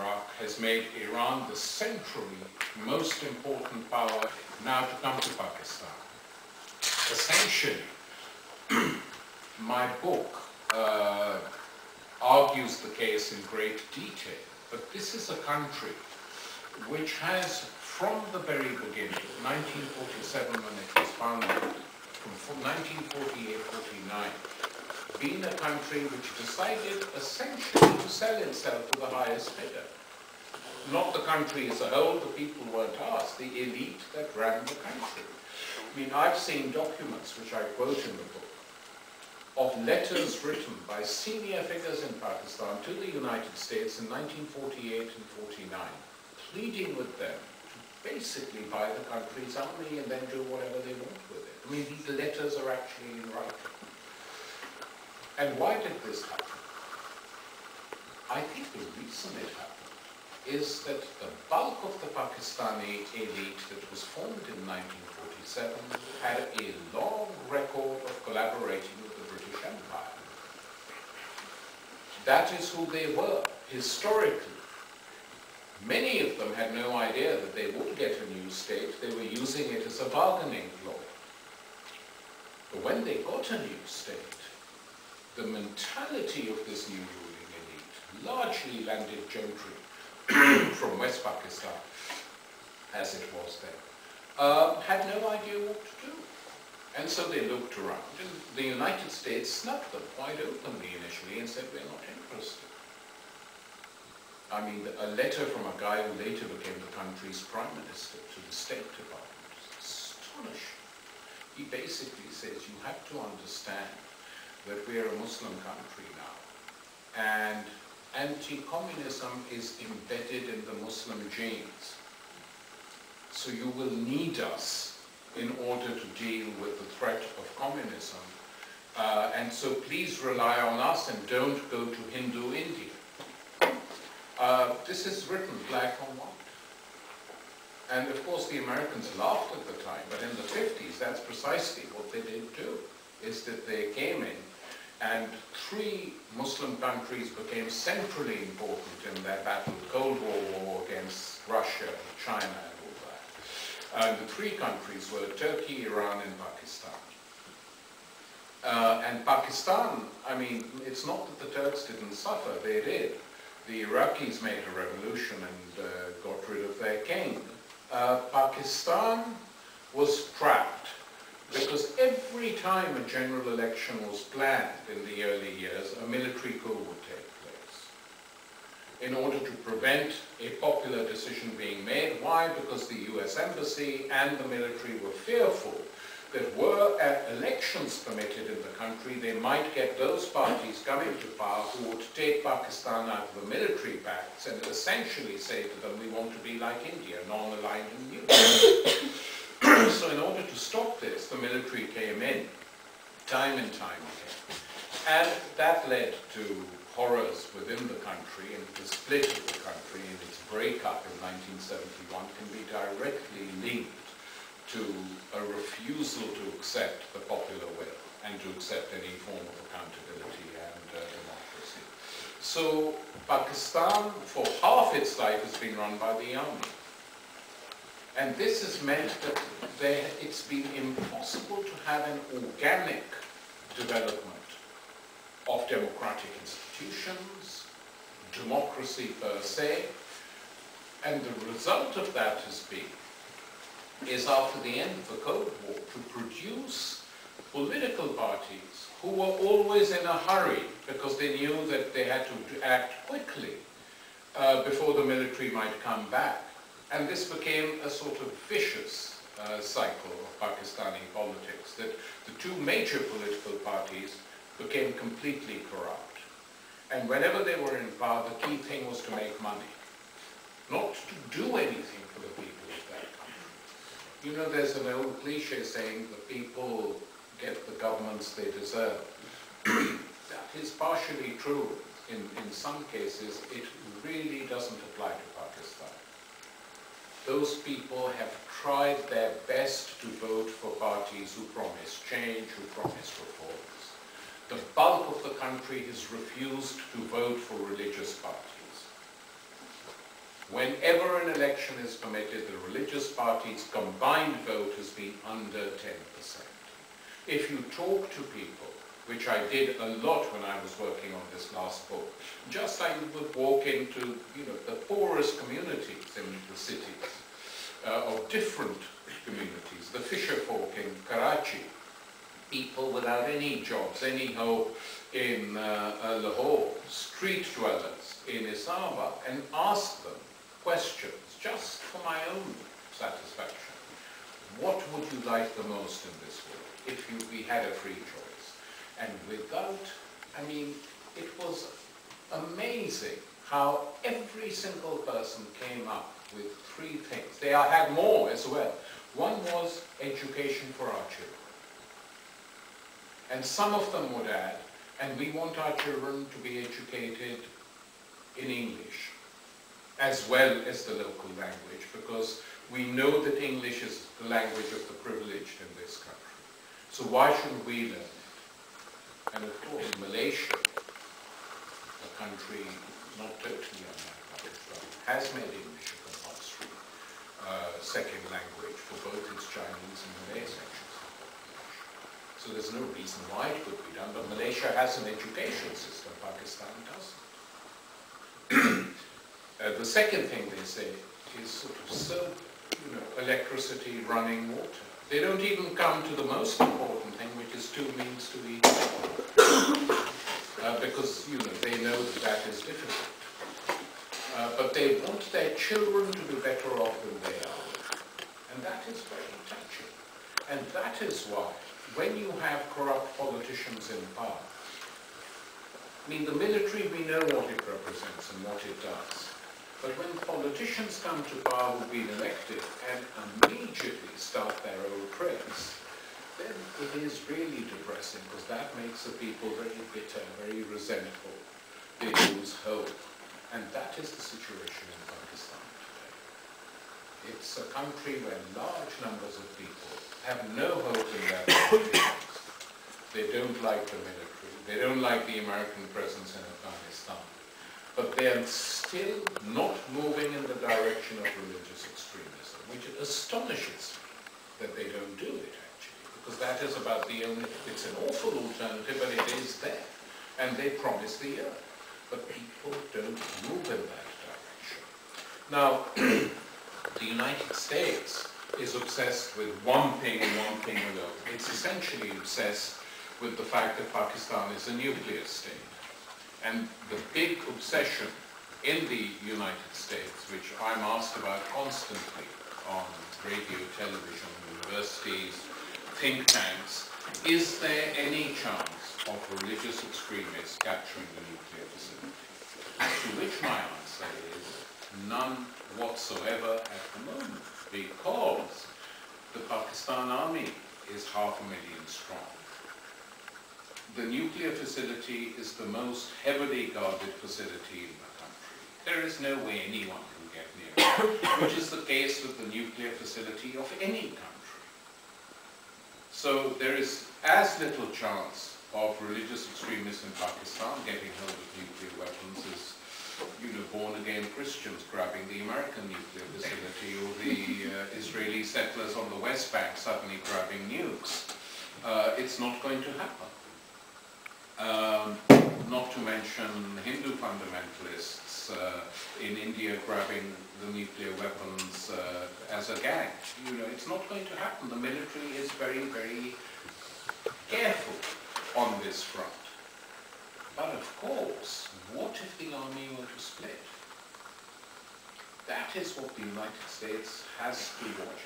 Iraq has made Iran the centrally most important power now to come to Pakistan. Essentially, my book argues the case in great detail, but this is a country which has, from the very beginning, 1947 when it was founded, from 1948-49, been a country which decided essentially to sell itself to the highest bidder. Not the country as a whole, the people weren't asked, the elite that ran the country. I mean, I've seen documents, which I quote in the book, of letters written by senior figures in Pakistan to the United States in 1948 and 49, pleading with them to basically buy the country's army and then do whatever they want with it. I mean, these letters are actually in writing. And why did this happen? I think the reason it happened is that the bulk of the Pakistani elite that was formed in 1947 had a long record of collaborating with the British Empire. That is who they were, historically. Many of them had no idea that they would get a new state. They were using it as a bargaining ploy. But when they got a new state, the mentality of this new ruling elite, largely landed gentry from West Pakistan, as it was then, had no idea what to do. And so they looked around, and the United States snubbed them quite openly initially and said, we're not interested. I mean, a letter from a guy who later became the country's prime minister to the State Department is astonishing. He basically says, you have to understand that we're a Muslim country now, and anti-communism is embedded in the Muslim genes. So you will need us in order to deal with the threat of communism. And so please rely on us and don't go to Hindu India. This is written black on white. And of course the Americans laughed at the time, but in the 50s that's precisely what they did do, is that they came in and three Muslim countries became centrally important in their battle, the Cold War against Russia and China and all that. And the three countries were Turkey, Iran and Pakistan. And Pakistan, I mean, it's not that the Turks didn't suffer, they did. The Iraqis made a revolution and got rid of their king. Pakistan was trapped because every time a general election was planned in the early years, a military coup would take place in order to prevent a popular decision being made. Why? Because the US Embassy and the military were fearful that were elections permitted in the country, they might get those parties coming to power who would take Pakistan out of the military pacts and essentially say to them, we want to be like India, non-aligned and neutral. So in order to stop this, the military came in, time and time again. And that led to horrors within the country, and the split of the country and its breakup in 1971 can be directly linked to a refusal to accept the popular will and to accept any form of accountability and democracy. So Pakistan, for half its life, has been run by the army. And this has meant that it's been impossible to have an organic development of democratic institutions, democracy per se, and the result of that has been is after the end of the Cold War to produce political parties who were always in a hurry because they knew that they had to act quickly before the military might come back. And this became a sort of vicious cycle of Pakistani politics, that the two major political parties became completely corrupt. And whenever they were in power, the key thing was to make money, not to do anything for the people of that country. You know, there's an old cliche saying, the people get the governments they deserve. That is partially true. In some cases, it really doesn't apply to Pakistan. Those people have tried their best to vote for parties who promise change, who promise reforms. The bulk of the country has refused to vote for religious parties. Whenever an election is permitted, the religious parties' combined vote has been under 10%. If you talk to people, which I did a lot when I was working on this last book, just like you would walk into, the poorest communities in the cities, of different communities, the fisher folk in Karachi, people without any jobs, any hope in Lahore, street dwellers in Islamabad, and ask them questions, just for my own satisfaction. What would you like the most in this world if we had a free choice? And it was amazing how every single person came up with 3 things. They had more as well. One was education for our children. And some of them would add, and we want our children to be educated in English, as well as the local language, because we know that English is the language of the privileged in this country. So why shouldn't we learn it? And of course, Malaysia, a country not totally unlike Pakistan, has made English a compulsory second language for both its Chinese and Malay sections of the population. So there's no reason why it could be done, but Malaysia has an education system, Pakistan doesn't. The second thing they say is sort of soap, electricity, running water. They don't even come to the most important thing, which is 2 means to each other. Because, they know that is difficult. But they want their children to be better off than they are. And that is very touching. And that is why, when you have corrupt politicians in power, the military, we know what it represents and what it does. But when politicians come to power who've been elected and immediately start their old tricks, then it is really depressing, because that makes the people very bitter, very resentful. They lose hope. And that is the situation in Pakistan today. It's a country where large numbers of people have no hope in their politics. They don't like the military. They don't like the American presence in Afghanistan. But they are still not moving in the direction of religious extremism, which astonishes me that they don't do it, actually, because that is about the only, it's an awful alternative, but it is there, and they promise the earth, but people don't move in that direction. Now, the United States is obsessed with one thing and one thing alone. It's essentially obsessed with the fact that Pakistan is a nuclear state. And the big obsession in the United States, which I'm asked about constantly on radio, television, universities, think tanks, is there any chance of religious extremists capturing the nuclear facility? To which my answer is none whatsoever at the moment, because the Pakistan army is 500,000 strong. The nuclear facility is the most heavily guarded facility in the country. There is no way anyone can get near it, which is the case with the nuclear facility of any country. So there is as little chance of religious extremists in Pakistan getting hold of nuclear weapons as, born-again Christians grabbing the American nuclear facility, or the Israeli settlers on the West Bank suddenly grabbing nukes. It's not going to happen. Not to mention Hindu fundamentalists in India grabbing the nuclear weapons as a gang. It's not going to happen. The military is very, very careful on this front. But of course, what if the army were to split? That is what the United States has to watch